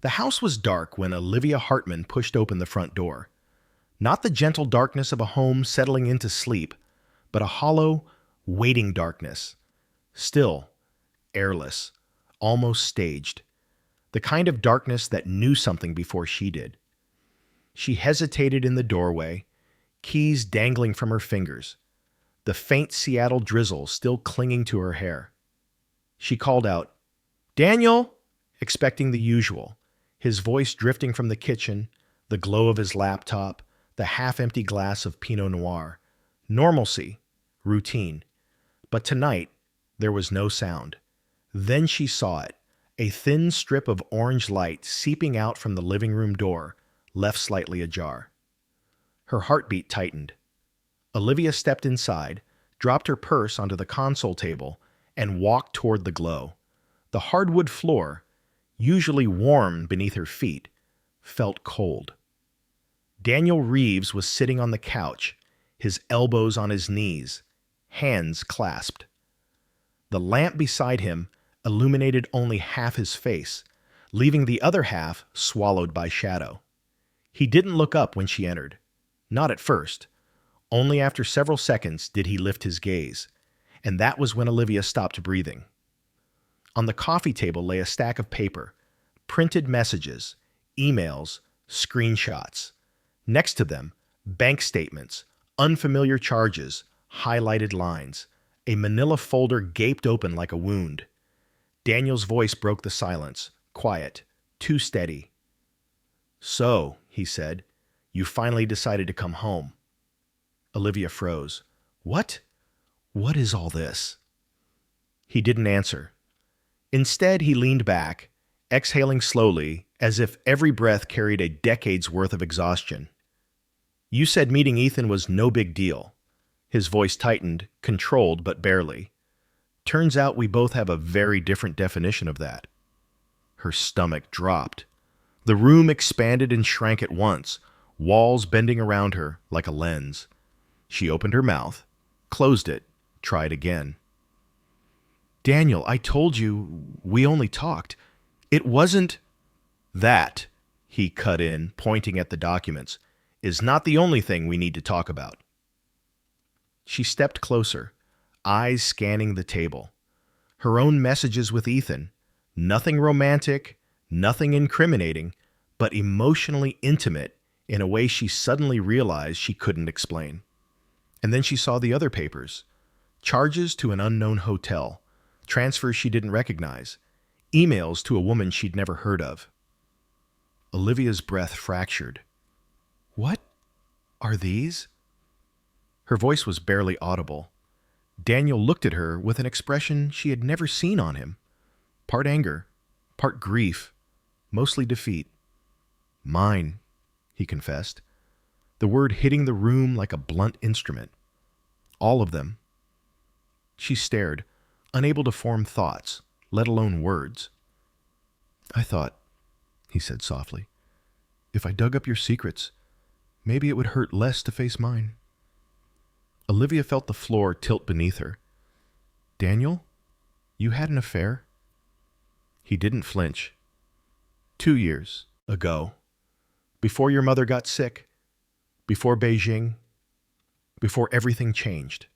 The house was dark when Olivia Hartman pushed open the front door. Not the gentle darkness of a home settling into sleep, but a hollow, waiting darkness. Still, airless, almost staged. The kind of darkness that knew something before she did. She hesitated in the doorway, keys dangling from her fingers, the faint Seattle drizzle still clinging to her hair. She called out, "Daniel!" expecting the usual, his voice drifting from the kitchen, the glow of his laptop, the half-empty glass of Pinot Noir. Normalcy, routine. But tonight, there was no sound. Then she saw it, a thin strip of orange light seeping out from the living room door, left slightly ajar. Her heartbeat tightened. Olivia stepped inside, dropped her purse onto the console table, and walked toward the glow. The hardwood floor, usually warm beneath her feet, felt cold. Daniel Reeves was sitting on the couch, his elbows on his knees, hands clasped. The lamp beside him illuminated only half his face, leaving the other half swallowed by shadow. He didn't look up when she entered. Not at first. Only after several seconds did he lift his gaze, and that was when Olivia stopped breathing. On the coffee table lay a stack of paper, printed messages, emails, screenshots. Next to them, bank statements, unfamiliar charges, highlighted lines. A manila folder gaped open like a wound. Daniel's voice broke the silence, quiet, too steady. "So," he said, "you finally decided to come home." Olivia froze. "What? What is all this?" He didn't answer. Instead, he leaned back, exhaling slowly, as if every breath carried a decade's worth of exhaustion. "You said meeting Ethan was no big deal." His voice tightened, controlled but barely. "Turns out we both have a very different definition of that." Her stomach dropped. The room expanded and shrank at once, walls bending around her like a lens. She opened her mouth, closed it, tried again. "Daniel, I told you we only talked. It wasn't—" "That," he cut in, pointing at the documents, "is not the only thing we need to talk about." She stepped closer, eyes scanning the table. Her own messages with Ethan, nothing romantic, nothing incriminating, but emotionally intimate in a way she suddenly realized she couldn't explain. And then she saw the other papers. Charges to an unknown hotel, transfers she didn't recognize, emails to a woman she'd never heard of. Olivia's breath fractured. "What are these?" Her voice was barely audible. Daniel looked at her with an expression she had never seen on him. Part anger, part grief, mostly defeat. "Mine," he confessed, the word hitting the room like a blunt instrument. "All of them." She stared, unable to form thoughts, let alone words. "I thought," he said softly, "if I dug up your secrets, maybe it would hurt less to face mine." Olivia felt the floor tilt beneath her. "Daniel, you had an affair?" He didn't flinch. 2 years ago. Before your mother got sick. Before Beijing. Before everything changed."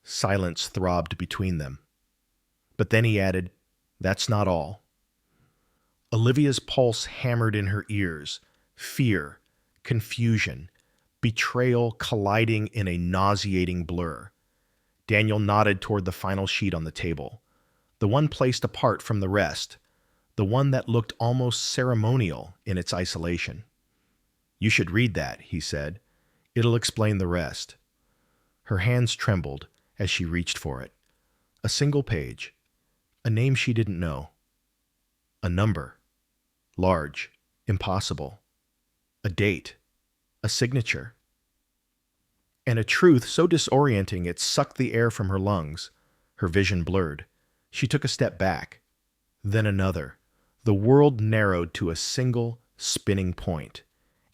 Silence throbbed between them. But then he added, "That's not all." Olivia's pulse hammered in her ears, fear, confusion, betrayal colliding in a nauseating blur. Daniel nodded toward the final sheet on the table, the one placed apart from the rest, the one that looked almost ceremonial in its isolation. "You should read that," he said. "It'll explain the rest." Her hands trembled as she reached for it. A single page, a name she didn't know, a number, large, impossible, a date, a signature, and a truth so disorienting it sucked the air from her lungs. Her vision blurred. She took a step back, then another. The world narrowed to a single, spinning point.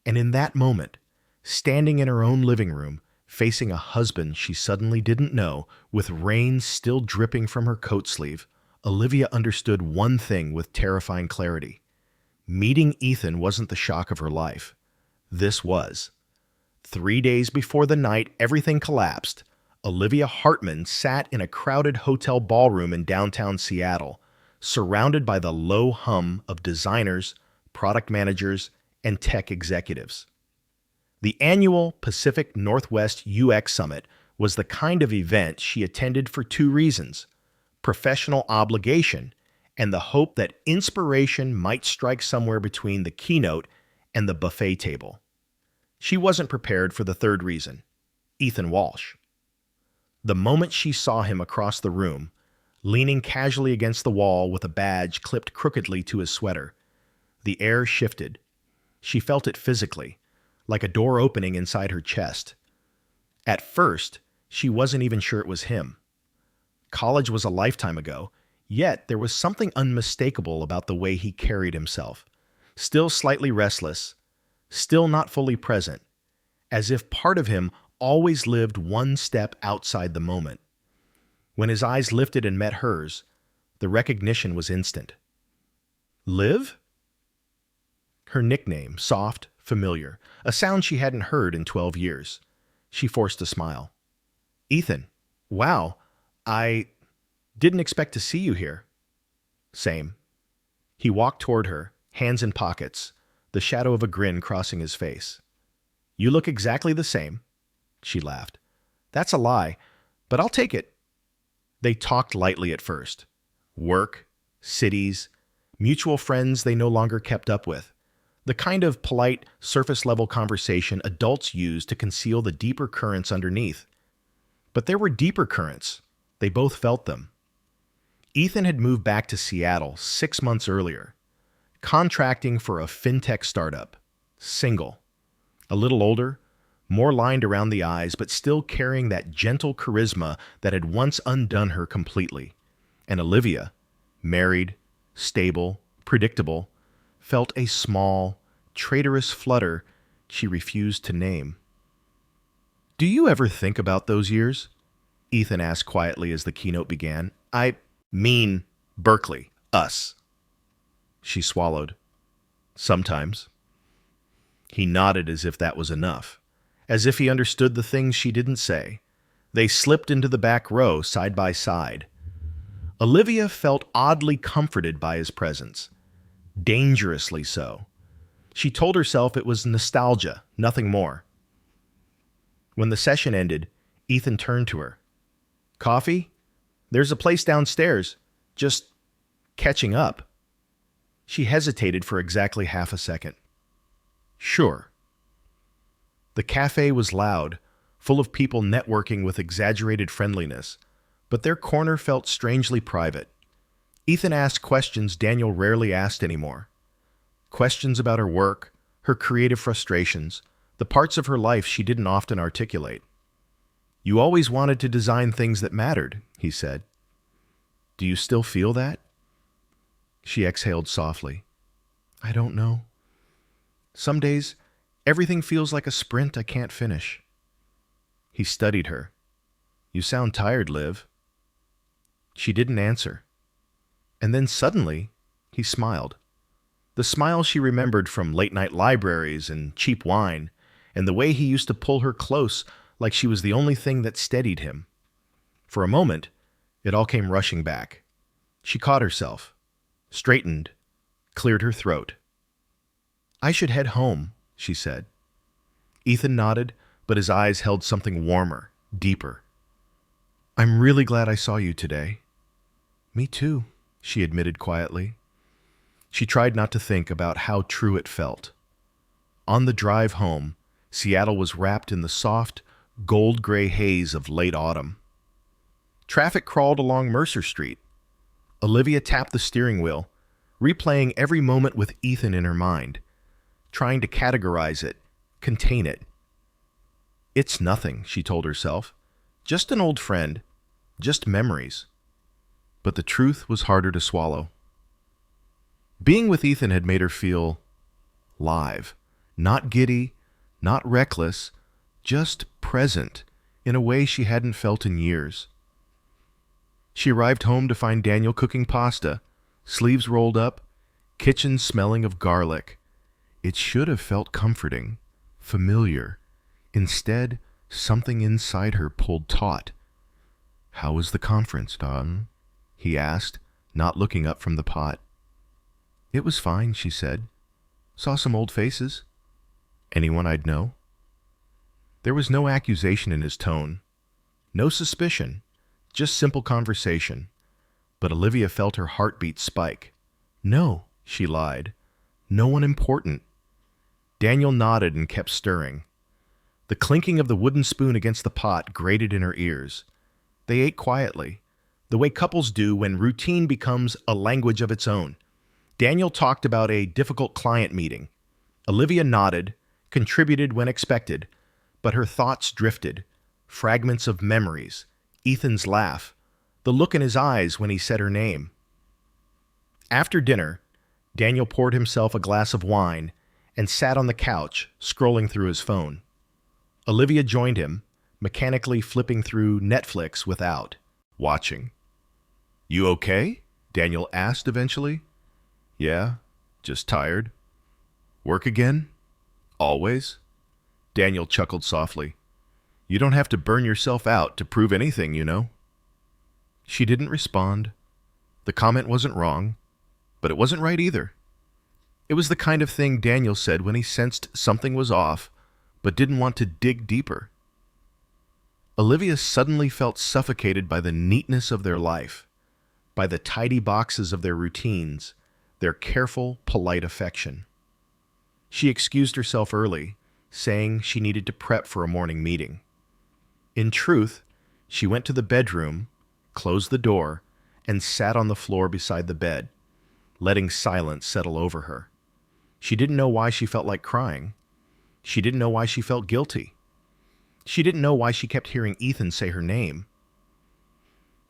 And in that moment, standing in her own living room, facing a husband she suddenly didn't know, with rain still dripping from her coat sleeve, Olivia understood one thing with terrifying clarity. Meeting Ethan wasn't the shock of her life. This was. 3 days before the night everything collapsed, Olivia Hartman sat in a crowded hotel ballroom in downtown Seattle, surrounded by the low hum of designers, product managers, and tech executives. The annual Pacific Northwest UX Summit was the kind of event she attended for two reasons: professional obligation and the hope that inspiration might strike somewhere between the keynote and the buffet table. She wasn't prepared for the third reason: Ethan Walsh. The moment she saw him across the room, leaning casually against the wall with a badge clipped crookedly to his sweater, the air shifted. She felt it physically, like a door opening inside her chest. At first, she wasn't even sure it was him. College was a lifetime ago, yet there was something unmistakable about the way he carried himself. Still slightly restless, still not fully present, as if part of him always lived one step outside the moment. When his eyes lifted and met hers, the recognition was instant. Liv? Her nickname, soft, familiar, a sound she hadn't heard in 12 years. She forced a smile. Ethan, wow, I didn't expect to see you here. Same. He walked toward her, hands in pockets, the shadow of a grin crossing his face. You look exactly the same. She laughed. That's a lie, but I'll take it. They talked lightly at first. Work, cities, mutual friends they no longer kept up with. The kind of polite, surface-level conversation adults use to conceal the deeper currents underneath. But there were deeper currents. They both felt them. Ethan had moved back to Seattle 6 months earlier, contracting for a fintech startup. Single. A little older, more lined around the eyes, but still carrying that gentle charisma that had once undone her completely. And Olivia, married, stable, predictable, felt a small, traitorous flutter she refused to name. Do you ever think about those years? Ethan asked quietly as the keynote began. I mean Berkeley, us. She swallowed. Sometimes. He nodded as if that was enough, as if he understood the things she didn't say. They slipped into the back row, side by side. Olivia felt oddly comforted by his presence. Dangerously so. She told herself it was nostalgia, nothing more. When the session ended, Ethan turned to her. Coffee? There's a place downstairs. Just catching up. She hesitated for exactly half a second. Sure. The cafe was loud, full of people networking with exaggerated friendliness, but their corner felt strangely private. Ethan asked questions Daniel rarely asked anymore. Questions about her work, her creative frustrations, the parts of her life she didn't often articulate. You always wanted to design things that mattered, he said. Do you still feel that? She exhaled softly. I don't know. Some days, everything feels like a sprint I can't finish. He studied her. You sound tired, Liv. She didn't answer. And then suddenly, he smiled. The smile she remembered from late-night libraries and cheap wine, and the way he used to pull her close like she was the only thing that steadied him. For a moment, it all came rushing back. She caught herself, straightened, cleared her throat. I should head home, she said. Ethan nodded, but his eyes held something warmer, deeper. I'm really glad I saw you today. Me too, she admitted quietly. She tried not to think about how true it felt. On the drive home, Seattle was wrapped in the soft, gold-gray haze of late autumn. Traffic crawled along Mercer Street. Olivia tapped the steering wheel, replaying every moment with Ethan in her mind, trying to categorize it, contain it. It's nothing, she told herself. Just an old friend. Just memories. But the truth was harder to swallow. Being with Ethan had made her feel live. Not giddy, not reckless, just present in a way she hadn't felt in years. She arrived home to find Daniel cooking pasta, sleeves rolled up, kitchen smelling of garlic. It should have felt comforting, familiar. Instead, something inside her pulled taut. "How was the conference, Don?" he asked, not looking up from the pot. "It was fine," she said. "Saw some old faces." "Anyone I'd know?" There was no accusation in his tone, no suspicion, just simple conversation. But Olivia felt her heartbeat spike. "No," she lied. "No one important." Daniel nodded and kept stirring. The clinking of the wooden spoon against the pot grated in her ears. They ate quietly, the way couples do when routine becomes a language of its own. Daniel talked about a difficult client meeting. Olivia nodded, contributed when expected, but her thoughts drifted. Fragments of memories, Ethan's laugh, the look in his eyes when he said her name. After dinner, Daniel poured himself a glass of wine and sat on the couch, scrolling through his phone. Olivia joined him, mechanically flipping through Netflix without watching. "You okay?" Daniel asked eventually. "Yeah, just tired." "Work again? Always?" Daniel chuckled softly. "You don't have to burn yourself out to prove anything, you know." She didn't respond. The comment wasn't wrong, but it wasn't right either. It was the kind of thing Daniel said when he sensed something was off, but didn't want to dig deeper. Olivia suddenly felt suffocated by the neatness of their life, by the tidy boxes of their routines, their careful, polite affection. She excused herself early, saying she needed to prep for a morning meeting. In truth, she went to the bedroom, closed the door, and sat on the floor beside the bed, letting silence settle over her. She didn't know why she felt like crying. She didn't know why she felt guilty. She didn't know why she kept hearing Ethan say her name.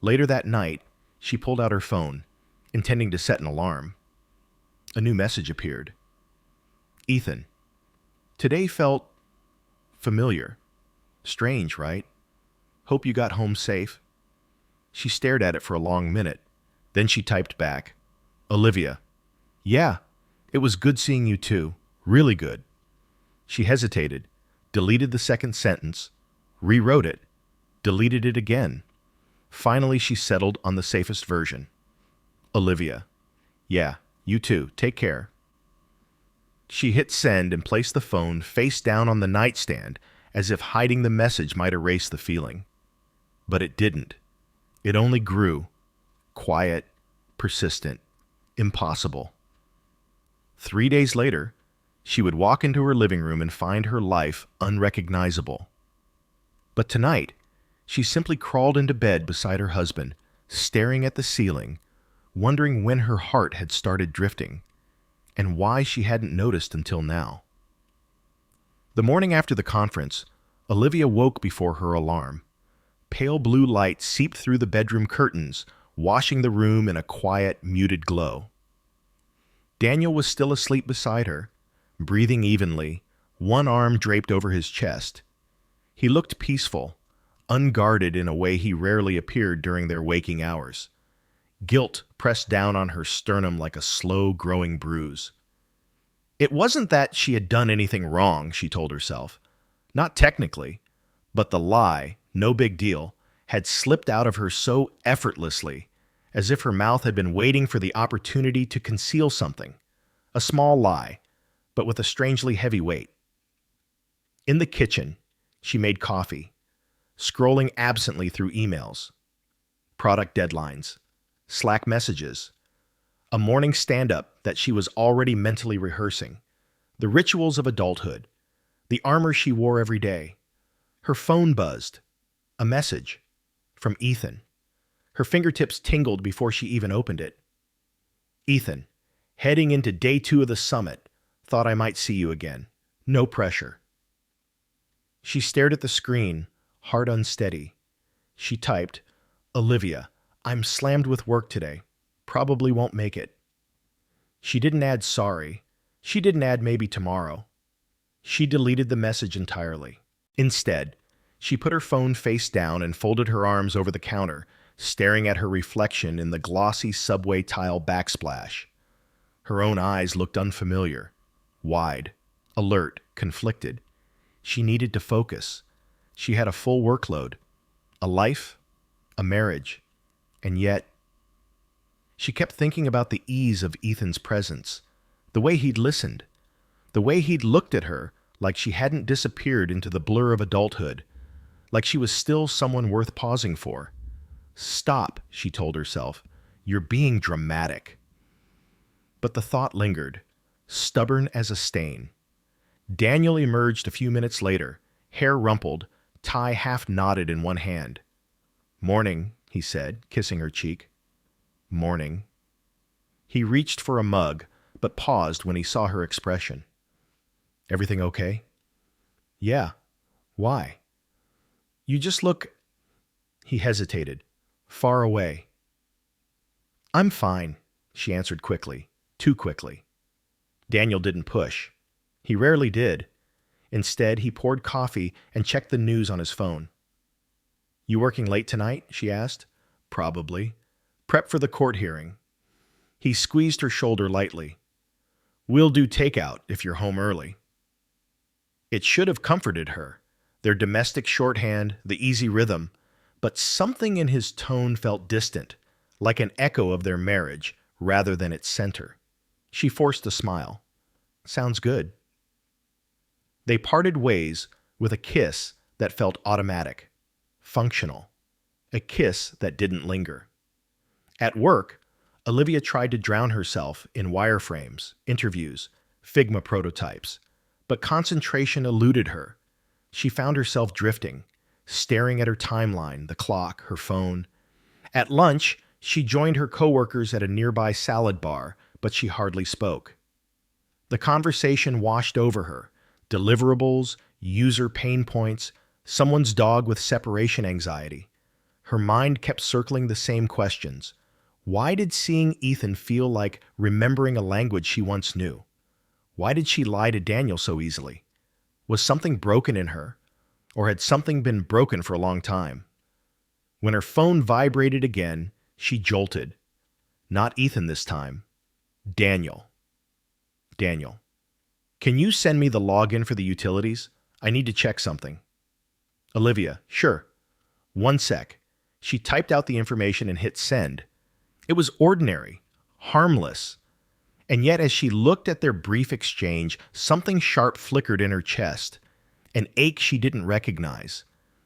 Later that night, she pulled out her phone, intending to set an alarm. A new message appeared. "Ethan, today felt familiar. Strange, right? Hope you got home safe." She stared at it for a long minute. Then she typed back, "Olivia, yeah, it was good seeing you too. Really good." She hesitated, deleted the second sentence, rewrote it, deleted it again. Finally, she settled on the safest version. "Olivia, yeah, you too. Take care." She hit send and placed the phone face down on the nightstand, as if hiding the message might erase the feeling. But it didn't. It only grew. Quiet, persistent, impossible. 3 days later, she would walk into her living room and find her life unrecognizable. But tonight, she simply crawled into bed beside her husband, staring at the ceiling, wondering when her heart had started drifting, and why she hadn't noticed until now. The morning after the conference, Olivia woke before her alarm. Pale blue light seeped through the bedroom curtains, washing the room in a quiet, muted glow. Daniel was still asleep beside her, breathing evenly, one arm draped over his chest. He looked peaceful, unguarded in a way he rarely appeared during their waking hours. Guilt pressed down on her sternum like a slow-growing bruise. It wasn't that she had done anything wrong, she told herself. Not technically, but the lie, no big deal, had slipped out of her so effortlessly, as if her mouth had been waiting for the opportunity to conceal something. A small lie, but with a strangely heavy weight. In the kitchen, she made coffee, scrolling absently through emails, product deadlines, Slack messages, a morning stand-up that she was already mentally rehearsing, the rituals of adulthood, the armor she wore every day. Her phone buzzed. A message from Ethan. Her fingertips tingled before she even opened it. "Ethan, heading into day 2 of the summit. Thought I might see you again. No pressure." She stared at the screen, heart unsteady. She typed, "Olivia, I'm slammed with work today. Probably won't make it." She didn't add sorry. She didn't add maybe tomorrow. She deleted the message entirely. Instead, she put her phone face down and folded her arms over the counter, staring at her reflection in the glossy subway tile backsplash. Her own eyes looked unfamiliar, wide, alert, conflicted. She needed to focus. She had a full workload, a life, a marriage, and yet she kept thinking about the ease of Ethan's presence, the way he'd listened, the way he'd looked at her like she hadn't disappeared into the blur of adulthood, like she was still someone worth pausing for. Stop, she told herself. You're being dramatic. But the thought lingered, stubborn as a stain. Daniel emerged a few minutes later, hair rumpled, tie half knotted in one hand. "Morning," he said, kissing her cheek. "Morning." He reached for a mug, but paused when he saw her expression. "Everything okay?" "Yeah. Why?" "You just look—" He hesitated, far away. "I'm fine," she answered quickly, too quickly. Daniel didn't push. He rarely did. Instead, he poured coffee and checked the news on his phone. "You working late tonight?" she asked. "Probably. Prep for the court hearing." He squeezed her shoulder lightly. "We'll do takeout if you're home early." It should have comforted her, their domestic shorthand, the easy rhythm, but something in his tone felt distant, like an echo of their marriage rather than its center. She forced a smile. "Sounds good." They parted ways with a kiss that felt automatic, functional, a kiss that didn't linger. At work, Olivia tried to drown herself in wireframes, interviews, Figma prototypes, but concentration eluded her. She found herself drifting, staring at her timeline, the clock, her phone. At lunch, she joined her coworkers at a nearby salad bar, but she hardly spoke. The conversation washed over her, deliverables, user pain points, someone's dog with separation anxiety. Her mind kept circling the same questions. Why did seeing Ethan feel like remembering a language she once knew? Why did she lie to Daniel so easily? Was something broken in her? Or had something been broken for a long time? When her phone vibrated again, she jolted. Not Ethan this time. Daniel. "Daniel, can you send me the login for the utilities? I need to check something." "Olivia, sure. One sec." She typed out the information and hit send. It was ordinary, harmless. And yet as she looked at their brief exchange, something sharp flickered in her chest, an ache she didn't recognize,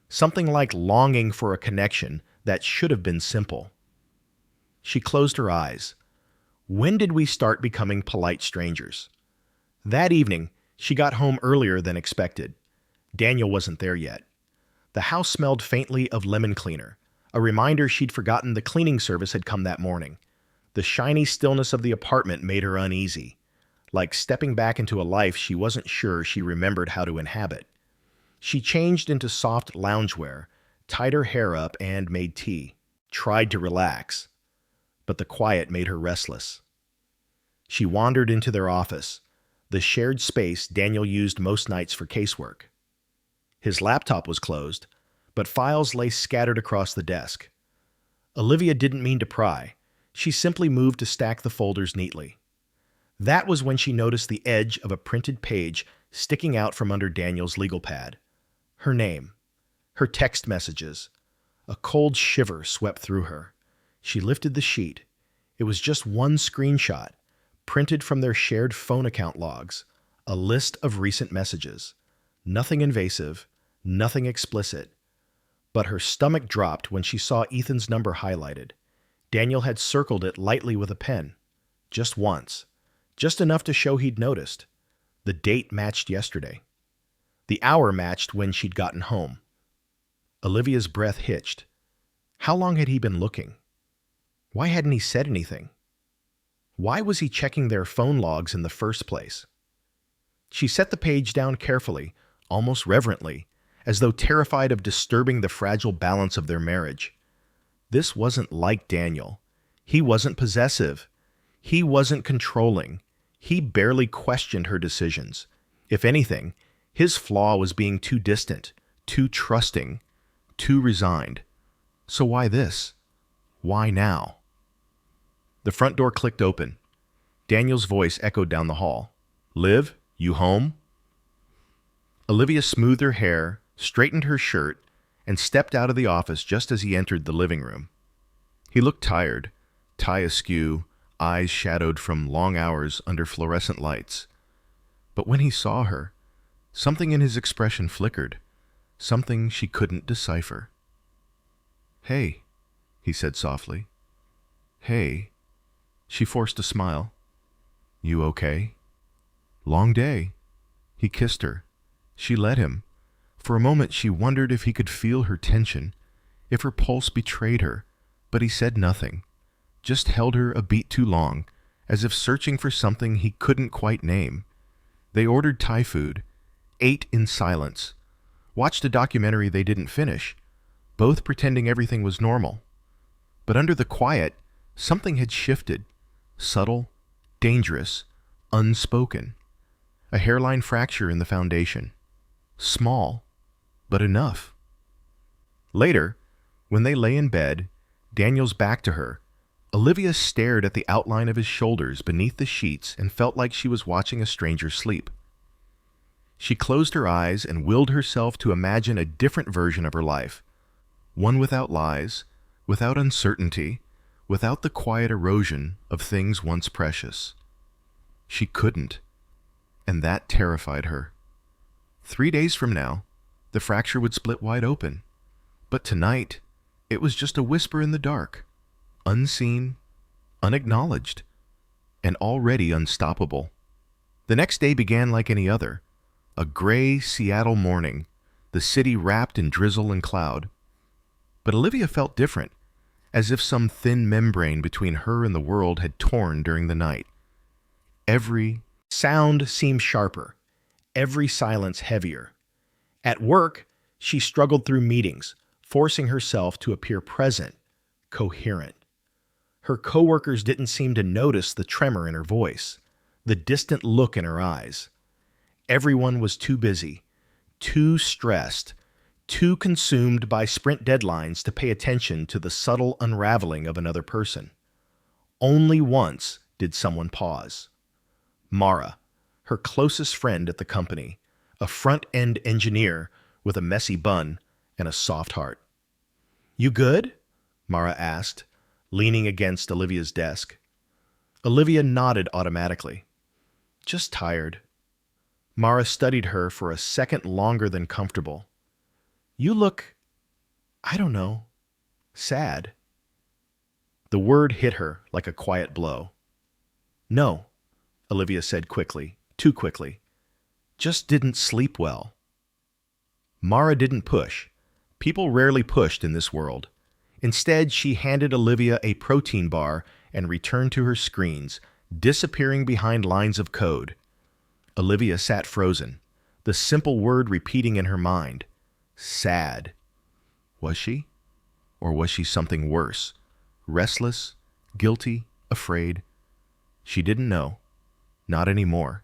something like longing for a connection that should have been simple. She closed her eyes. When did we start becoming polite strangers? That evening, she got home earlier than expected. Daniel wasn't there yet. The house smelled faintly of lemon cleaner, a reminder she'd forgotten the cleaning service had come that morning. The shiny stillness of the apartment made her uneasy, like stepping back into a life she wasn't sure she remembered how to inhabit. She changed into soft loungewear, tied her hair up, and made tea. Tried to relax, but the quiet made her restless. She wandered into their office, the shared space Daniel used most nights for casework. His laptop was closed, but files lay scattered across the desk. Olivia didn't mean to pry. She simply moved to stack the folders neatly. That was when she noticed the edge of a printed page sticking out from under Daniel's legal pad. Her name, her text messages. A cold shiver swept through her. She lifted the sheet. It was just one screenshot, printed from their shared phone account logs, a list of recent messages. Nothing invasive, nothing explicit. But her stomach dropped when she saw Ethan's number highlighted. Daniel had circled it lightly with a pen. Just once. Just enough to show he'd noticed. The date matched yesterday. The hour matched when she'd gotten home. Olivia's breath hitched. How long had he been looking? Why hadn't he said anything? Why was he checking their phone logs in the first place? She set the page down carefully, almost reverently, as though terrified of disturbing the fragile balance of their marriage. This wasn't like Daniel. He wasn't possessive. He wasn't controlling. He barely questioned her decisions. If anything, his flaw was being too distant, too trusting, too resigned. So why this? Why now? The front door clicked open. Daniel's voice echoed down the hall. "Liv, you home?" Olivia smoothed her hair, straightened her shirt, and stepped out of the office just as he entered the living room. He looked tired, tie askew, eyes shadowed from long hours under fluorescent lights. But when he saw her, something in his expression flickered, something she couldn't decipher. "Hey," he said softly. "Hey." She forced a smile. "You okay?" "Long day." He kissed her. She let him. For a moment she wondered if he could feel her tension, if her pulse betrayed her, but he said nothing, just held her a beat too long, as if searching for something he couldn't quite name. They ordered Thai food, ate in silence, watched a documentary they didn't finish, both pretending everything was normal. But under the quiet, something had shifted, subtle, dangerous, unspoken. A hairline fracture in the foundation. Small, but enough. Later, when they lay in bed, Daniel's back to her, Olivia stared at the outline of his shoulders beneath the sheets and felt like she was watching a stranger sleep. She closed her eyes and willed herself to imagine a different version of her life, one without lies, without uncertainty, without the quiet erosion of things once precious. She couldn't, and that terrified her. 3 days from now, the fracture would split wide open, but tonight, it was just a whisper in the dark, unseen, unacknowledged, and already unstoppable. The next day began like any other, a gray Seattle morning, the city wrapped in drizzle and cloud. But Olivia felt different, as if some thin membrane between her and the world had torn during the night. Every sound seemed sharper, every silence heavier. At work, she struggled through meetings, forcing herself to appear present, coherent. Her coworkers didn't seem to notice the tremor in her voice, the distant look in her eyes. Everyone was too busy, too stressed, too consumed by sprint deadlines to pay attention to the subtle unraveling of another person. Only once did someone pause. Mara, her closest friend at the company, a front-end engineer with a messy bun and a soft heart. "You good?" Mara asked, leaning against Olivia's desk. Olivia nodded automatically. "Just tired." Mara studied her for a second longer than comfortable. "You look, I don't know, sad." The word hit her like a quiet blow. "No," Olivia said quickly, too quickly. "Just didn't sleep well." Mara didn't push. People rarely pushed in this world. Instead, she handed Olivia a protein bar and returned to her screens, disappearing behind lines of code. Olivia sat frozen, the simple word repeating in her mind. Sad. Was she? Or was she something worse? Restless, guilty, afraid? She didn't know. Not anymore.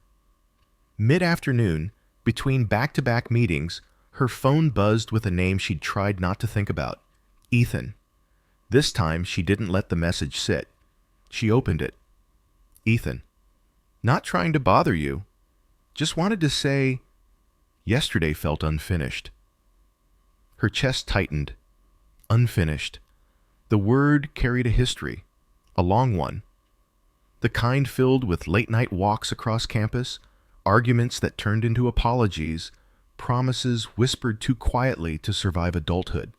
Mid-afternoon, between back-to-back meetings, her phone buzzed with a name she'd tried not to think about. Ethan. This time, she didn't let the message sit. She opened it. "Ethan. Not trying to bother you. Just wanted to say, yesterday felt unfinished." Her chest tightened. Unfinished. The word carried a history, a long one. The kind filled with late-night walks across campus, arguments that turned into apologies, promises whispered too quietly to survive adulthood.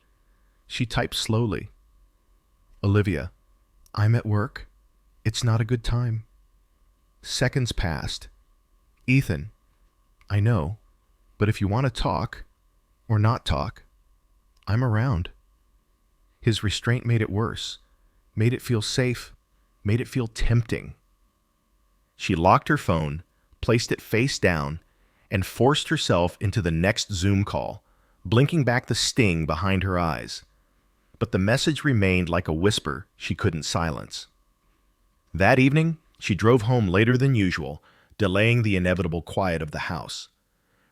She typed slowly. "Olivia, I'm at work. It's not a good time." Seconds passed. "Ethan, I know, but if you want to talk, or not talk, I'm around." His restraint made it worse, made it feel safe, made it feel tempting. She locked her phone, placed it face down, and forced herself into the next Zoom call, blinking back the sting behind her eyes. But the message remained like a whisper she couldn't silence. That evening, she drove home later than usual, delaying the inevitable quiet of the house.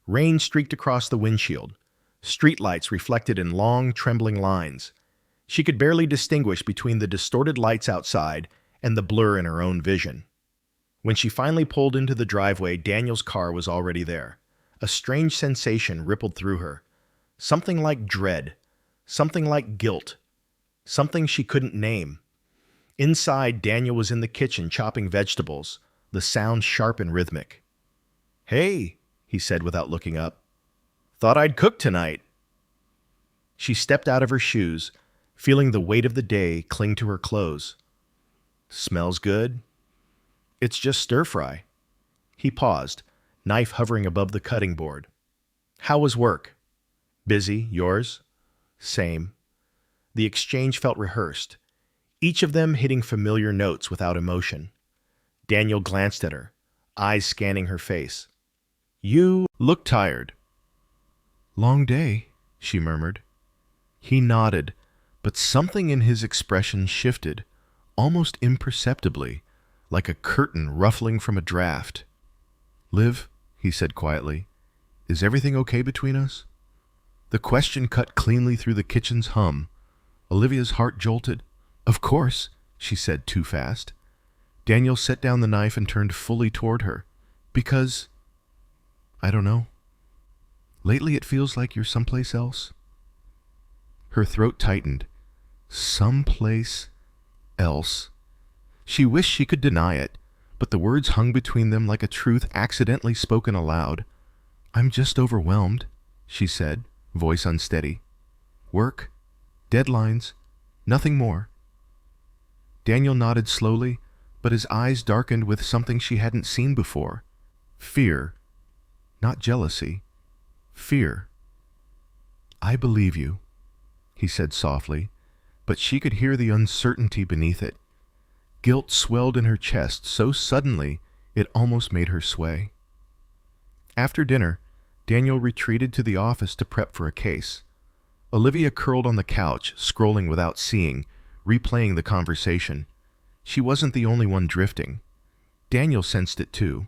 Rain streaked across the windshield. Streetlights reflected in long, trembling lines. She could barely distinguish between the distorted lights outside and the blur in her own vision. When she finally pulled into the driveway, Daniel's car was already there. A strange sensation rippled through her. Something like dread. Something like guilt. Something she couldn't name. Inside, Daniel was in the kitchen chopping vegetables, the sound sharp and rhythmic. "Hey," he said without looking up. "Thought I'd cook tonight." She stepped out of her shoes, feeling the weight of the day cling to her clothes. "Smells good?" "It's just stir-fry." He paused, knife hovering above the cutting board. "How was work?" "Busy. Yours?" "Same." The exchange felt rehearsed, each of them hitting familiar notes without emotion. Daniel glanced at her, eyes scanning her face. "You look tired." "Long day," she murmured. He nodded, but something in his expression shifted, almost imperceptibly, like a curtain ruffling from a draft. "Liv," he said quietly, "is everything okay between us?" The question cut cleanly through the kitchen's hum. Olivia's heart jolted. "Of course," she said too fast. Daniel set down the knife and turned fully toward her. "Because, I don't know. Lately it feels like you're someplace else." Her throat tightened. Someplace else. She wished she could deny it, but the words hung between them like a truth accidentally spoken aloud. "I'm just overwhelmed," she said, voice unsteady. "Work, deadlines, nothing more." Daniel nodded slowly, but his eyes darkened with something she hadn't seen before. Fear. Not jealousy. Fear. "I believe you," he said softly, but she could hear the uncertainty beneath it. Guilt swelled in her chest so suddenly it almost made her sway. After dinner, Daniel retreated to the office to prep for a case. Olivia curled on the couch, scrolling without seeing, replaying the conversation. She wasn't the only one drifting. Daniel sensed it too.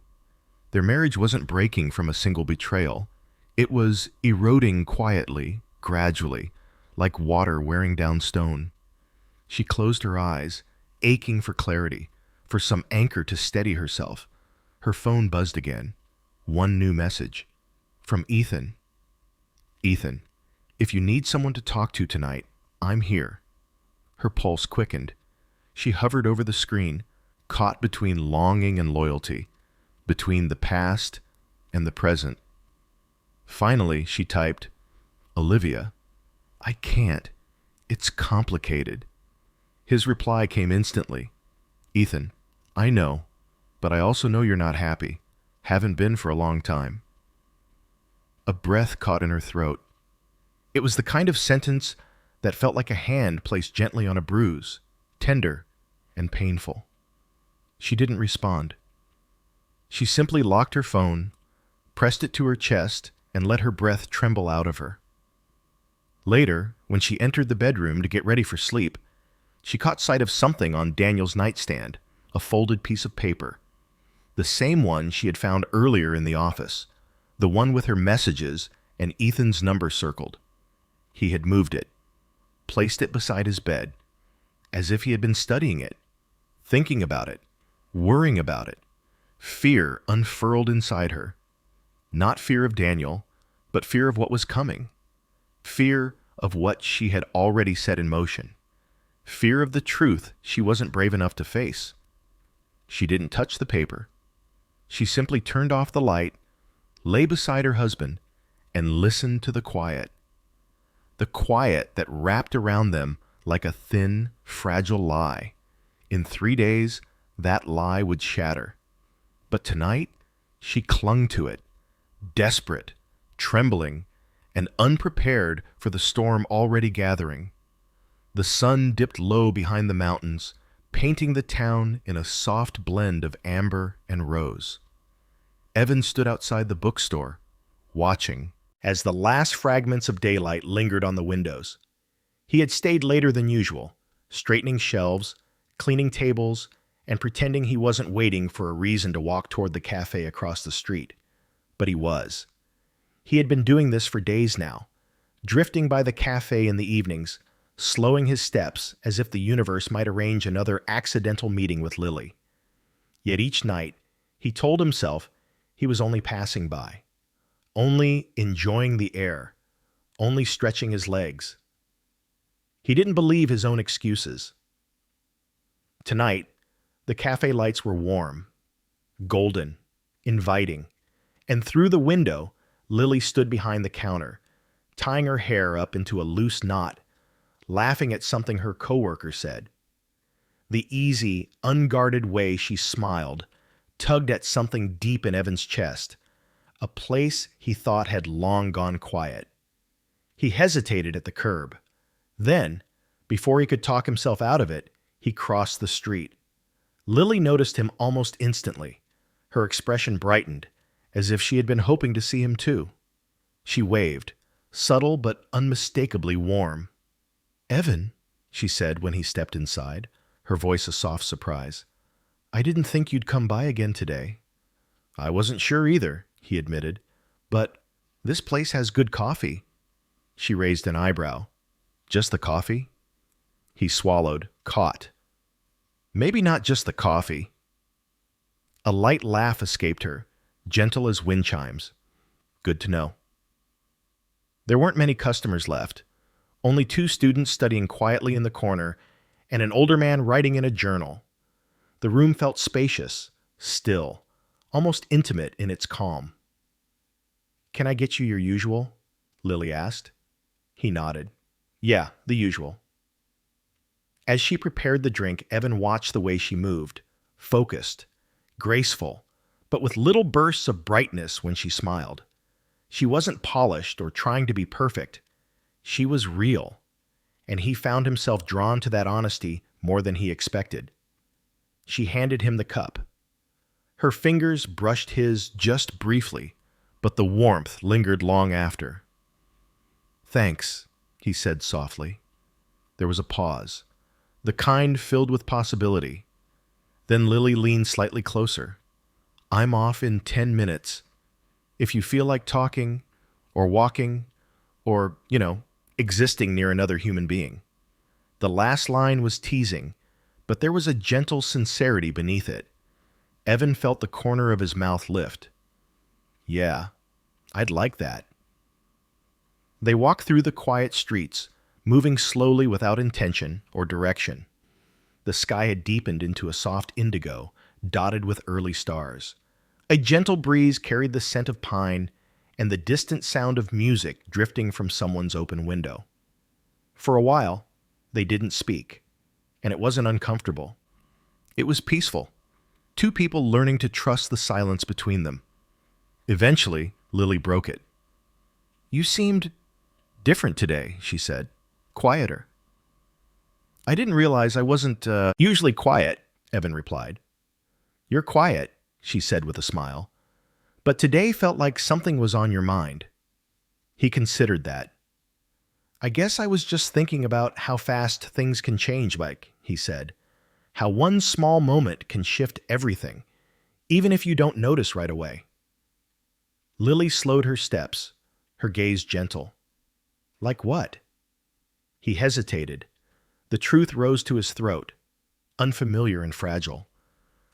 Their marriage wasn't breaking from a single betrayal. It was eroding quietly, gradually, like water wearing down stone. She closed her eyes, aching for clarity, for some anchor to steady herself. Her phone buzzed again. One new message. From Ethan. "Ethan, if you need someone to talk to tonight, I'm here." Her pulse quickened. She hovered over the screen, caught between longing and loyalty, between the past and the present. Finally, she typed, "Olivia, I can't. It's complicated." His reply came instantly. "Ethan, I know, but I also know you're not happy. Haven't been for a long time." A breath caught in her throat. It was the kind of sentence that felt like a hand placed gently on a bruise, tender and painful. She didn't respond. She simply locked her phone, pressed it to her chest, and let her breath tremble out of her. Later, when she entered the bedroom to get ready for sleep, she caught sight of something on Daniel's nightstand, a folded piece of paper. The same one she had found earlier in the office, the one with her messages and Ethan's number circled. He had moved it, placed it beside his bed, as if he had been studying it, thinking about it, worrying about it. Fear unfurled inside her. Not fear of Daniel, but fear of what was coming. Fear of what she had already set in motion. Fear of the truth she wasn't brave enough to face. She didn't touch the paper. She simply turned off the light, lay beside her husband, and listened to the quiet. The quiet that wrapped around them like a thin, fragile lie. In 3 days, that lie would shatter. But tonight, she clung to it, desperate, trembling, and unprepared for the storm already gathering. The sun dipped low behind the mountains, painting the town in a soft blend of amber and rose. Evan stood outside the bookstore, watching, as the last fragments of daylight lingered on the windows. He had stayed later than usual, straightening shelves, cleaning tables, and pretending he wasn't waiting for a reason to walk toward the cafe across the street. But he was. He had been doing this for days now, drifting by the cafe in the evenings, slowing his steps as if the universe might arrange another accidental meeting with Lily. Yet each night, He told himself he was only passing by, only enjoying the air, only stretching his legs. He didn't believe his own excuses. Tonight, the cafe lights were warm, golden, inviting, and through the window, Lily stood behind the counter, tying her hair up into a loose knot, laughing at something her coworker said. The easy, unguarded way she smiled tugged at something deep in Evan's chest, a place he thought had long gone quiet. He hesitated at the curb. Then, before he could talk himself out of it, he crossed the street. Lily noticed him almost instantly. Her expression brightened, as if she had been hoping to see him too. She waved, subtle but unmistakably warm. "Evan," she said when he stepped inside, her voice a soft surprise. "I didn't think you'd come by again today." "I wasn't sure either," he admitted, "but this place has good coffee." She raised an eyebrow. "Just the coffee?" He swallowed, caught. "Maybe not just the coffee." A light laugh escaped her, gentle as wind chimes. "Good to know." There weren't many customers left, only 2 students studying quietly in the corner and an older man writing in a journal. The room felt spacious, still, almost intimate in its calm. "Can I get you your usual?" Lily asked. He nodded. "Yeah, the usual." As she prepared the drink, Evan watched the way she moved, focused, graceful, but with little bursts of brightness when she smiled. She wasn't polished or trying to be perfect. She was real, and he found himself drawn to that honesty more than he expected. She handed him the cup. Her fingers brushed his just briefly, but the warmth lingered long after. "Thanks," he said softly. There was a pause, the kind filled with possibility. Then Lily leaned slightly closer. "I'm off in 10 minutes. If you feel like talking, or walking, or, existing near another human being." The last line was teasing, but there was a gentle sincerity beneath it. Evan felt the corner of his mouth lift. "Yeah, I'd like that." They walked through the quiet streets, moving slowly without intention or direction. The sky had deepened into a soft indigo, dotted with early stars. A gentle breeze carried the scent of pine and the distant sound of music drifting from someone's open window. For a while, they didn't speak, and it wasn't uncomfortable. It was peaceful. 2 people learning to trust the silence between them. Eventually, Lily broke it. "You seemed different today," she said. "Quieter." "I didn't realize I wasn't usually quiet," Evan replied. "You're quiet," she said with a smile. "But today felt like something was on your mind." He considered that. "I guess I was just thinking about how fast things can change, Mike," he said. "How one small moment can shift everything, even if you don't notice right away." Lily slowed her steps, her gaze gentle. "Like what?" He hesitated. The truth rose to his throat, unfamiliar and fragile.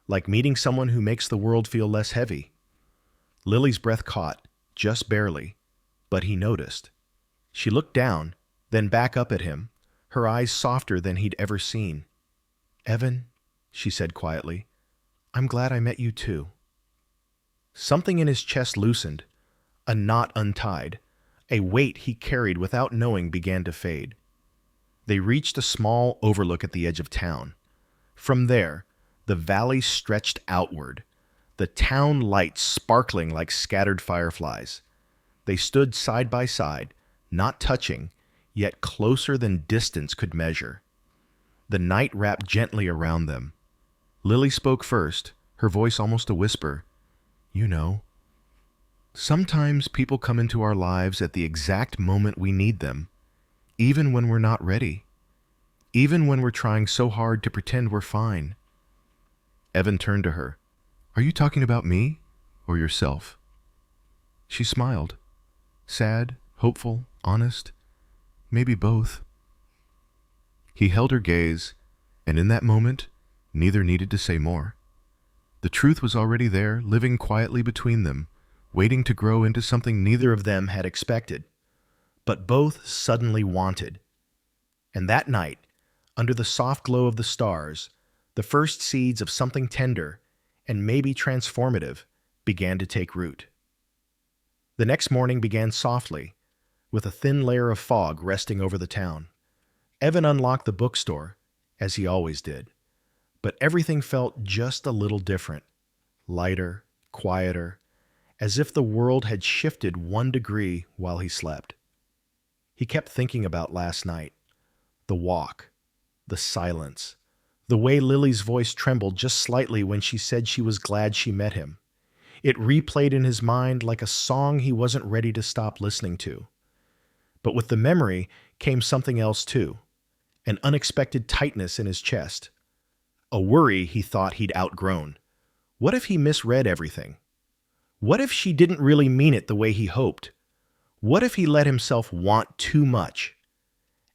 "Like meeting someone who makes the world feel less heavy." Lily's breath caught, just barely, but he noticed. She looked down, then back up at him, her eyes softer than he'd ever seen. "Evan," she said quietly, "I'm glad I met you too." Something in his chest loosened, a knot untied, a weight he carried without knowing began to fade. They reached a small overlook at the edge of town. From there, the valley stretched outward, the town lights sparkling like scattered fireflies. They stood side by side, not touching, yet closer than distance could measure. The night wrapped gently around them. Lily spoke first, her voice almost a whisper. "You know, sometimes people come into our lives at the exact moment we need them, even when we're not ready, even when we're trying so hard to pretend we're fine." Evan turned to her. "Are you talking about me or yourself?" She smiled. Sad, hopeful, honest, maybe both. He held her gaze, and in that moment, neither needed to say more. The truth was already there, living quietly between them, waiting to grow into something neither of them had expected, but both suddenly wanted. And that night, under the soft glow of the stars, the first seeds of something tender and maybe transformative began to take root. The next morning began softly, with a thin layer of fog resting over the town. Evan unlocked the bookstore, as he always did, but everything felt just a little different, lighter, quieter, as if the world had shifted 1 degree while he slept. He kept thinking about last night, the walk, the silence, the way Lily's voice trembled just slightly when she said she was glad she met him. It replayed in his mind like a song he wasn't ready to stop listening to. But with the memory came something else too, an unexpected tightness in his chest, a worry he thought he'd outgrown. What if he misread everything? What if she didn't really mean it the way he hoped? What if he let himself want too much?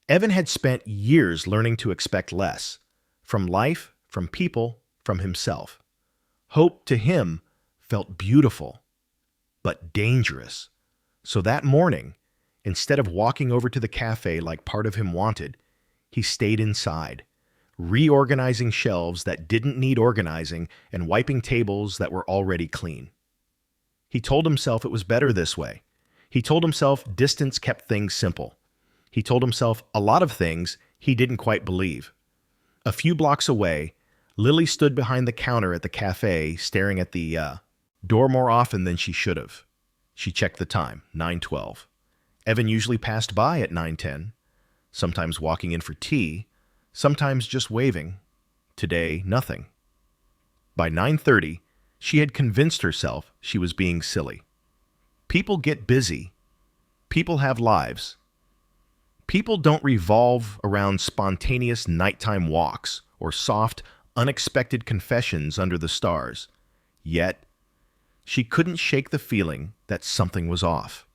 Evan had spent years learning to expect less, from life, from people, from himself. Hope to him felt beautiful, but dangerous. So that morning, instead of walking over to the cafe like part of him wanted, he stayed inside, reorganizing shelves that didn't need organizing and wiping tables that were already clean. He told himself it was better this way. He told himself distance kept things simple. He told himself a lot of things he didn't quite believe. A few blocks away, Lily stood behind the counter at the cafe, staring at the door more often than she should have. She checked the time, 9:12. Evan usually passed by at 9:10, sometimes walking in for tea, sometimes just waving. Today, nothing. By 9:30, she had convinced herself she was being silly. People get busy. People have lives. People don't revolve around spontaneous nighttime walks or soft, unexpected confessions under the stars. Yet, she couldn't shake the feeling that something was off.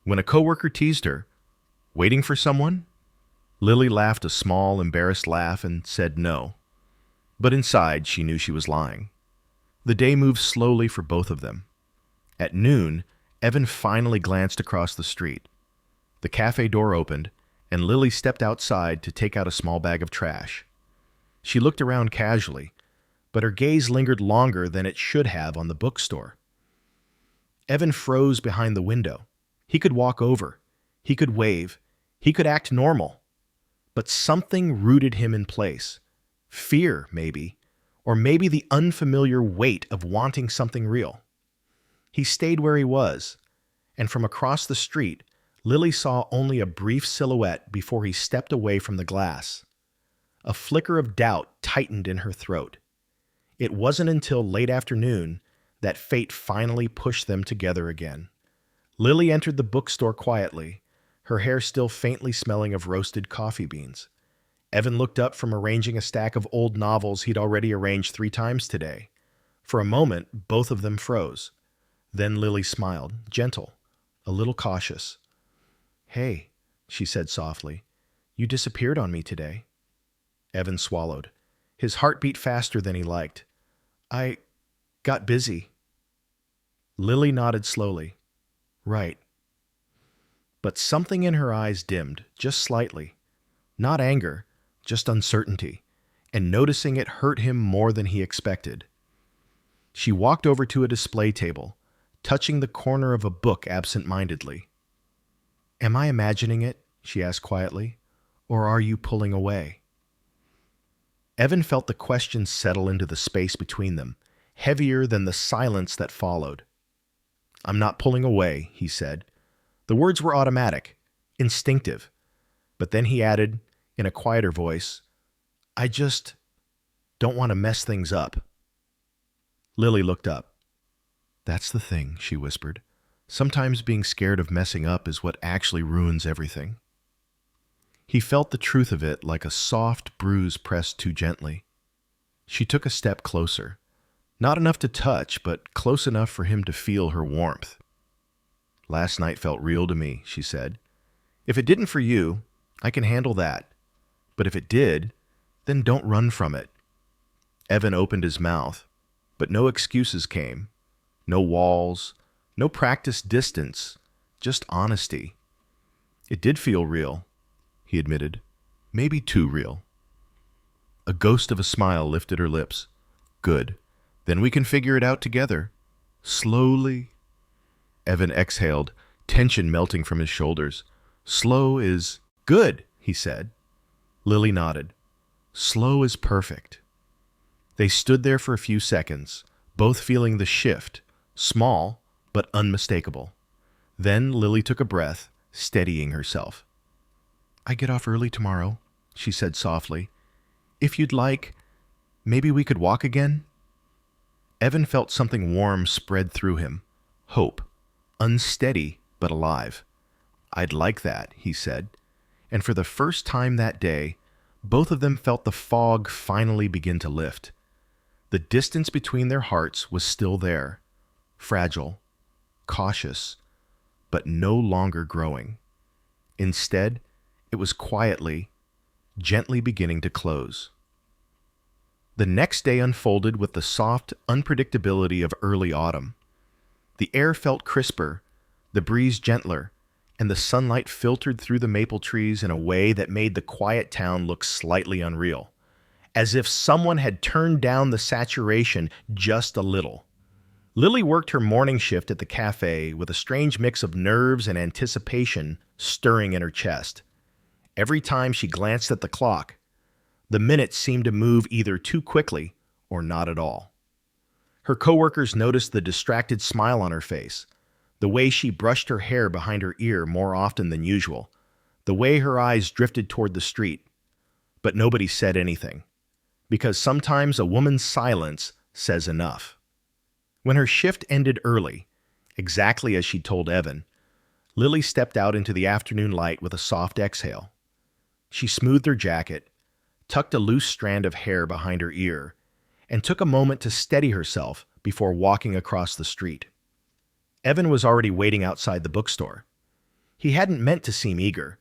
When a coworker teased her, "Waiting for someone?" Lily laughed a small, embarrassed laugh and said no. But inside, she knew she was lying. The day moved slowly for both of them. At noon, Evan finally glanced across the street. The cafe door opened, and Lily stepped outside to take out a small bag of trash. She looked around casually, but her gaze lingered longer than it should have on the bookstore. Evan froze behind the window. He could walk over. He could wave. He could act normal. But something rooted him in place. Fear, maybe, or maybe the unfamiliar weight of wanting something real. He stayed where he was, and from across the street, Lily saw only a brief silhouette before he stepped away from the glass. A flicker of doubt tightened in her throat. It wasn't until late afternoon that fate finally pushed them together again. Lily entered the bookstore quietly, her hair still faintly smelling of roasted coffee beans. Evan looked up from arranging a stack of old novels he'd already arranged 3 times today. For a moment, both of them froze. Then Lily smiled, gentle, a little cautious. "Hey," she said softly, "you disappeared on me today." Evan swallowed. His heart beat faster than he liked. "I got busy." Lily nodded slowly. "Right." But something in her eyes dimmed, just slightly. Not anger, just uncertainty, and noticing it hurt him more than he expected. She walked over to a display table, touching the corner of a book absent-mindedly. "Am I imagining it?" she asked quietly. "Or are you pulling away?" Evan felt the question settle into the space between them, heavier than the silence that followed. "I'm not pulling away," he said. The words were automatic, instinctive. But then he added, in a quieter voice, "I just don't want to mess things up." Lily looked up. "That's the thing," she whispered. "Sometimes being scared of messing up is what actually ruins everything." He felt the truth of it like a soft bruise pressed too gently. She took a step closer. Not enough to touch, but close enough for him to feel her warmth. "Last night felt real to me," she said. "If it didn't for you, I can handle that. But if it did, then don't run from it." Evan opened his mouth. But no excuses came. No walls, no practiced distance, just honesty. It did feel real, he admitted. Maybe too real. A ghost of a smile lifted her lips. Good. Then we can figure it out together. Slowly. Evan exhaled, tension melting from his shoulders. Slow is good, he said. Lily nodded. Slow is perfect. They stood there for a few seconds, both feeling the shift, small but unmistakable. Then Lily took a breath, steadying herself. I get off early tomorrow, she said softly. If you'd like, maybe we could walk again? Evan felt something warm spread through him. Hope. Unsteady, but alive. I'd like that, he said. And for the first time that day, both of them felt the fog finally begin to lift. The distance between their hearts was still there, fragile, cautious, but no longer growing. Instead, it was quietly, gently beginning to close. The next day unfolded with the soft unpredictability of early autumn. The air felt crisper, the breeze gentler, and the sunlight filtered through the maple trees in a way that made the quiet town look slightly unreal, as if someone had turned down the saturation just a little. Lily worked her morning shift at the cafe with a strange mix of nerves and anticipation stirring in her chest. Every time she glanced at the clock, the minutes seemed to move either too quickly or not at all. Her coworkers noticed the distracted smile on her face, the way she brushed her hair behind her ear more often than usual, the way her eyes drifted toward the street. But nobody said anything, because sometimes a woman's silence says enough. When her shift ended early, exactly as she told Evan, Lily stepped out into the afternoon light with a soft exhale. She smoothed her jacket, tucked a loose strand of hair behind her ear, and took a moment to steady herself before walking across the street. Evan was already waiting outside the bookstore. He hadn't meant to seem eager,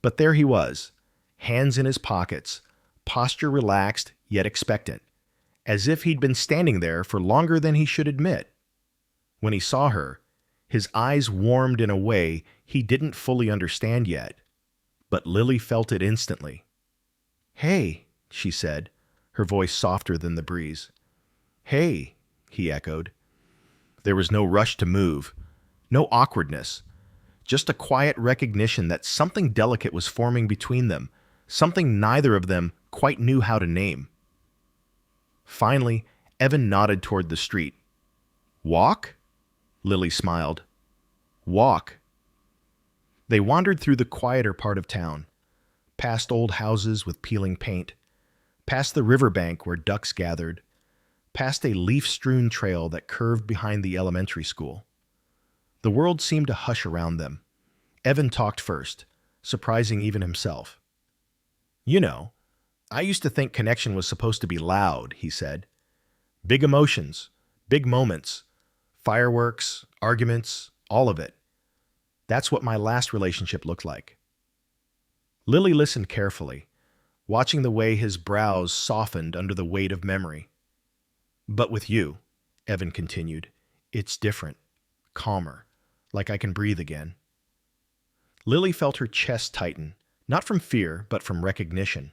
but there he was, hands in his pockets, posture relaxed yet expectant, as if he'd been standing there for longer than he should admit. When he saw her, his eyes warmed in a way he didn't fully understand yet, but Lily felt it instantly. Hey, she said, her voice softer than the breeze. Hey, he echoed. There was no rush to move, no awkwardness, just a quiet recognition that something delicate was forming between them, something neither of them quite knew how to name. Finally, Evan nodded toward the street. Walk? Lily smiled. Walk. They wandered through the quieter part of town, past old houses with peeling paint, past the riverbank where ducks gathered, past a leaf-strewn trail that curved behind the elementary school. The world seemed to hush around them. Evan talked first, surprising even himself. You know, I used to think connection was supposed to be loud, he said. Big emotions, big moments, fireworks, arguments, all of it. That's what my last relationship looked like. Lily listened carefully, watching the way his brows softened under the weight of memory. But with you, Evan continued, it's different, calmer, like I can breathe again. Lily felt her chest tighten, not from fear, but from recognition.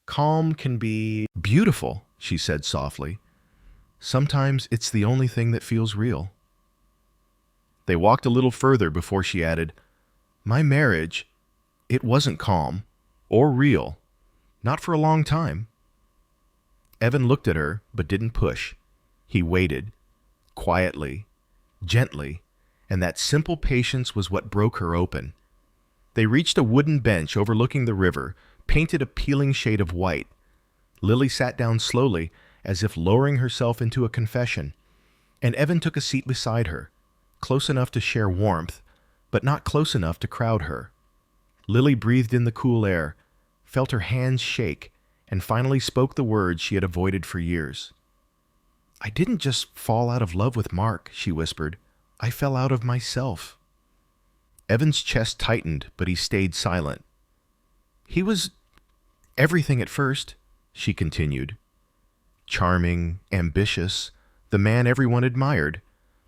Calm can be beautiful, she said softly. Sometimes it's the only thing that feels real. They walked a little further before she added, My marriage, it wasn't calm or real, not for a long time. Evan looked at her, but didn't push. He waited, quietly, gently, and that simple patience was what broke her open. They reached a wooden bench overlooking the river, painted a peeling shade of white. Lily sat down slowly, as if lowering herself into a confession, and Evan took a seat beside her, close enough to share warmth, but not close enough to crowd her. Lily breathed in the cool air, felt her hands shake, and finally spoke the words she had avoided for years. I didn't just fall out of love with Mark, she whispered. I fell out of myself. Evan's chest tightened, but he stayed silent. He was everything at first, she continued. Charming, ambitious, the man everyone admired,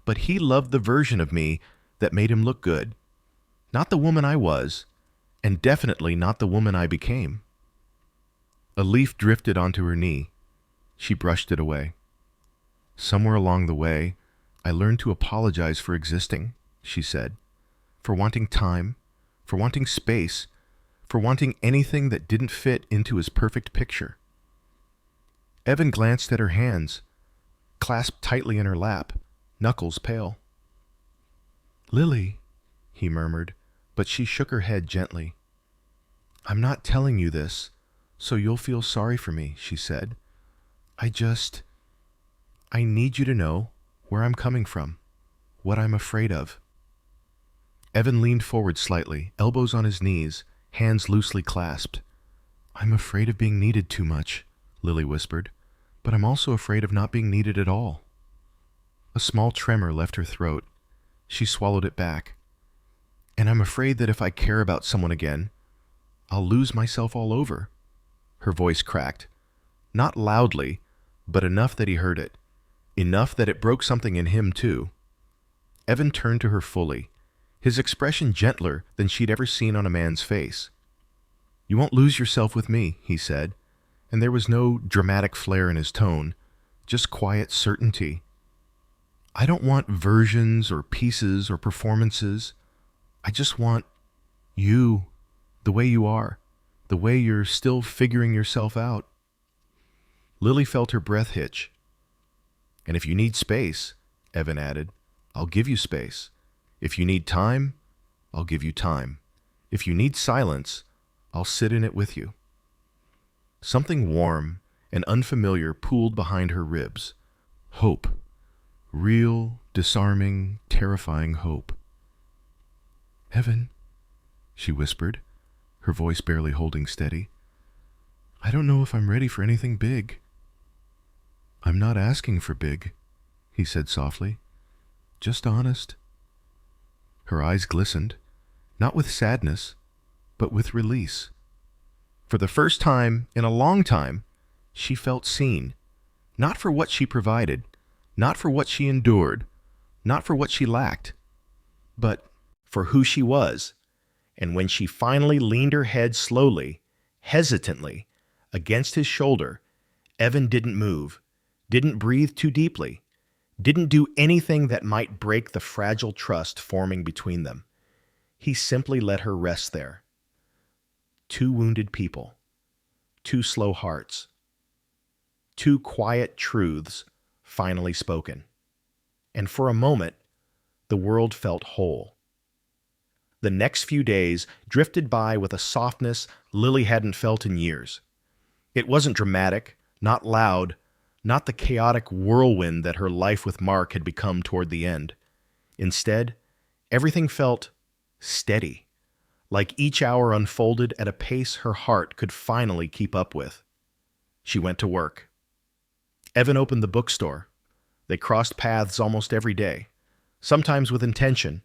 but he loved the version of me that made him look good. Not the woman I was, and definitely not the woman I became. A leaf drifted onto her knee. She brushed it away. Somewhere along the way, I learned to apologize for existing, she said, for wanting time, for wanting space, for wanting anything that didn't fit into his perfect picture. Evan glanced at her hands, clasped tightly in her lap, knuckles pale. "Lily," he murmured, but she shook her head gently. "I'm not telling you this, so you'll feel sorry for me," she said. I need you to know where I'm coming from, what I'm afraid of." Evan leaned forward slightly, elbows on his knees, hands loosely clasped. "I'm afraid of being needed too much," Lily whispered, "but I'm also afraid of not being needed at all." A small tremor left her throat. She swallowed it back. "And I'm afraid that if I care about someone again, I'll lose myself all over." Her voice cracked. Not loudly, but enough that he heard it. Enough that it broke something in him, too. Evan turned to her fully, his expression gentler than she'd ever seen on a man's face. "You won't lose yourself with me," he said, and there was no dramatic flair in his tone, just quiet certainty. "I don't want versions or pieces or performances. I just want you, the way you are, the way you're still figuring yourself out." Lily felt her breath hitch. "And if you need space," Evan added, "I'll give you space. If you need time, I'll give you time. If you need silence, I'll sit in it with you." Something warm and unfamiliar pooled behind her ribs. Hope. Real, disarming, terrifying hope. "Evan," she whispered, her voice barely holding steady, "I don't know if I'm ready for anything big." "I'm not asking for big," he said softly. "Just honest." Her eyes glistened, not with sadness, but with release. For the first time in a long time, she felt seen, not for what she provided, not for what she endured, not for what she lacked, but for who she was. And when she finally leaned her head slowly, hesitantly, against his shoulder, Evan didn't move, didn't breathe too deeply, didn't do anything that might break the fragile trust forming between them. He simply let her rest there. Two wounded people, two slow hearts, two quiet truths finally spoken. And for a moment, the world felt whole. The next few days drifted by with a softness Lily hadn't felt in years. It wasn't dramatic, not loud, not the chaotic whirlwind that her life with Mark had become toward the end. Instead, everything felt steady, like each hour unfolded at a pace her heart could finally keep up with. She went to work. Evan opened the bookstore. They crossed paths almost every day, sometimes with intention,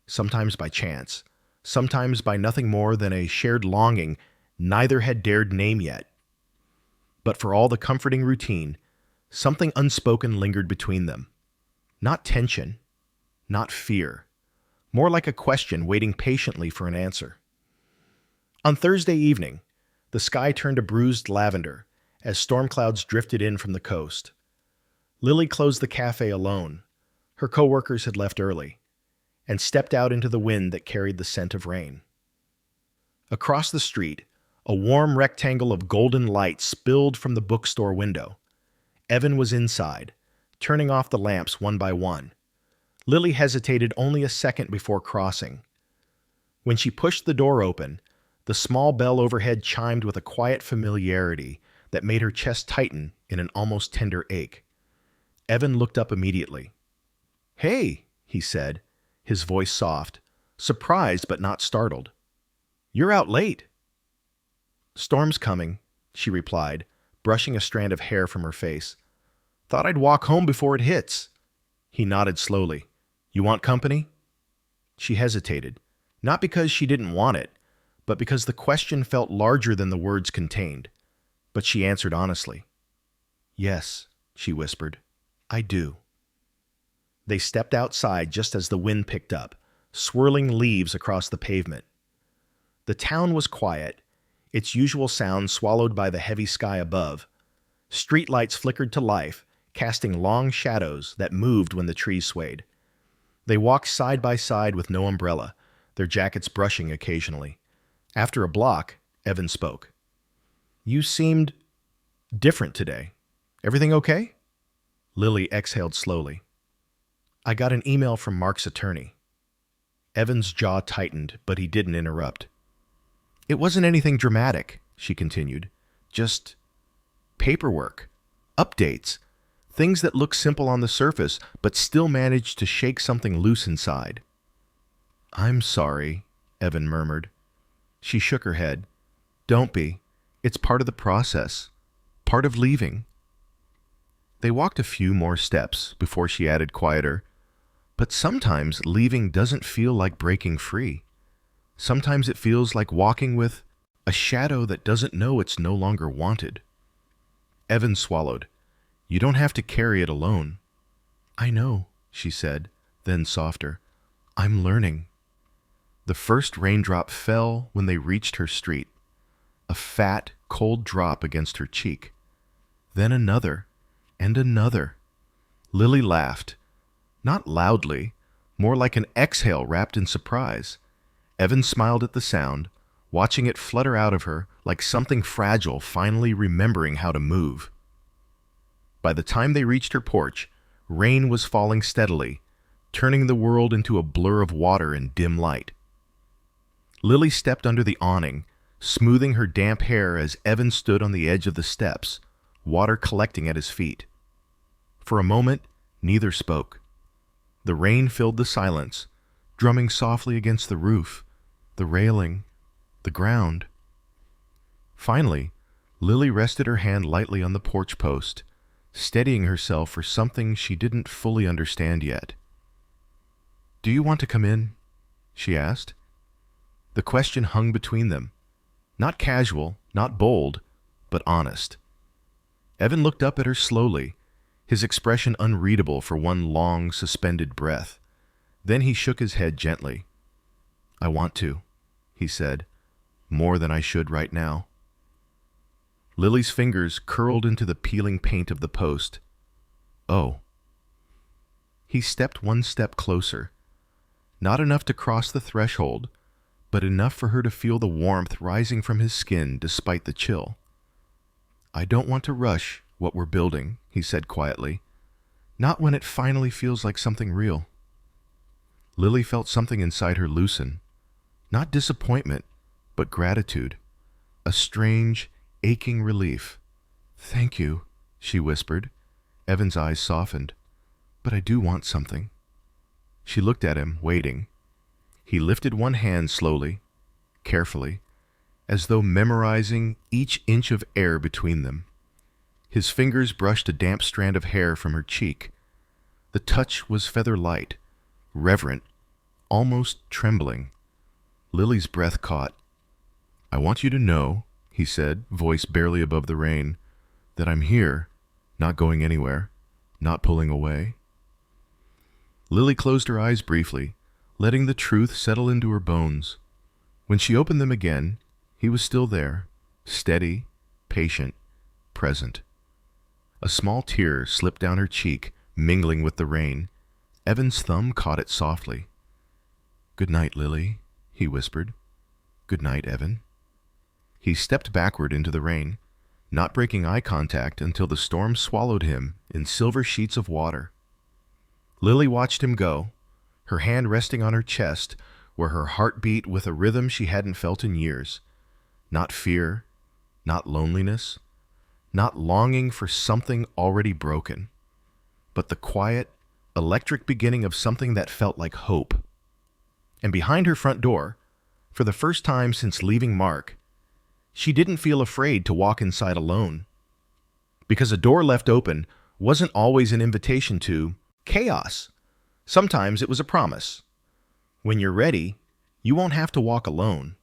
sometimes by chance, sometimes by nothing more than a shared longing neither had dared name yet. But for all the comforting routine, something unspoken lingered between them. Not tension, not fear, more like a question waiting patiently for an answer. On Thursday evening, the sky turned a bruised lavender as storm clouds drifted in from the coast. Lily closed the cafe alone. Her coworkers had left early, and stepped out into the wind that carried the scent of rain. Across the street, a warm rectangle of golden light spilled from the bookstore window. Evan was inside, turning off the lamps one by one. Lily hesitated only a second before crossing. When she pushed the door open, the small bell overhead chimed with a quiet familiarity that made her chest tighten in an almost tender ache. Evan looked up immediately. "Hey," he said, his voice soft, surprised but not startled. "You're out late." "Storm's coming," she replied, brushing a strand of hair from her face. "Thought I'd walk home before it hits." He nodded slowly. "You want company?" She hesitated, not because she didn't want it, but because the question felt larger than the words contained. But she answered honestly. "Yes," she whispered, "I do." They stepped outside just as the wind picked up, swirling leaves across the pavement. The town was quiet, its usual sounds swallowed by the heavy sky above. Streetlights flickered to life, casting long shadows that moved when the trees swayed. They walked side by side with no umbrella, their jackets brushing occasionally. After a block, Evan spoke. "You seemed different today. Everything okay?" Lily exhaled slowly. "I got an email from Mark's attorney." Evan's jaw tightened, but he didn't interrupt. "It wasn't anything dramatic," she continued. "Just paperwork, updates, things that look simple on the surface, but still manage to shake something loose inside." "I'm sorry," Evan murmured. She shook her head. "Don't be. It's part of the process. Part of leaving." They walked a few more steps before she added quieter, "But sometimes leaving doesn't feel like breaking free. Sometimes it feels like walking with a shadow that doesn't know it's no longer wanted." Evan swallowed. "You don't have to carry it alone." "I know," she said, then softer. "I'm learning." The first raindrop fell when they reached her street, a fat, cold drop against her cheek. Then another, and another. Lily laughed. Not loudly, more like an exhale wrapped in surprise. Evan smiled at the sound, watching it flutter out of her like something fragile finally remembering how to move. By the time they reached her porch, rain was falling steadily, turning the world into a blur of water and dim light. Lily stepped under the awning, smoothing her damp hair as Evan stood on the edge of the steps, water collecting at his feet. For a moment, neither spoke. The rain filled the silence, drumming softly against the roof, the railing, the ground. Finally, Lily rested her hand lightly on the porch post, steadying herself for something she didn't fully understand yet. "Do you want to come in?" she asked. The question hung between them. Not casual, not bold, but honest. Evan looked up at her slowly, his expression unreadable for one long, suspended breath. Then he shook his head gently. "I want to," he said, "more than I should right now." Lily's fingers curled into the peeling paint of the post. "Oh." He stepped one step closer. Not enough to cross the threshold, but enough for her to feel the warmth rising from his skin despite the chill. "I don't want to rush what we're building," he said quietly. "Not when it finally feels like something real." Lily felt something inside her loosen. Not disappointment, but gratitude. A strange, aching relief. "Thank you," she whispered. Evan's eyes softened. "But I do want something." She looked at him, waiting. He lifted one hand slowly, carefully, as though memorizing each inch of air between them. His fingers brushed a damp strand of hair from her cheek. The touch was feather light, reverent, almost trembling. Lily's breath caught. "I want you to know," he said, voice barely above the rain, "that I'm here, not going anywhere, not pulling away." Lily closed her eyes briefly, letting the truth settle into her bones. When she opened them again, he was still there, steady, patient, present. A small tear slipped down her cheek, mingling with the rain. Evan's thumb caught it softly. "Good night, Lily," he whispered. "Good night, Evan." He stepped backward into the rain, not breaking eye contact until the storm swallowed him in silver sheets of water. Lily watched him go, her hand resting on her chest, where her heart beat with a rhythm she hadn't felt in years. Not fear, not loneliness, not longing for something already broken, but the quiet, electric beginning of something that felt like hope. And behind her front door, for the first time since leaving Mark, she didn't feel afraid to walk inside alone. Because a door left open wasn't always an invitation to chaos. Sometimes it was a promise. When you're ready, you won't have to walk alone.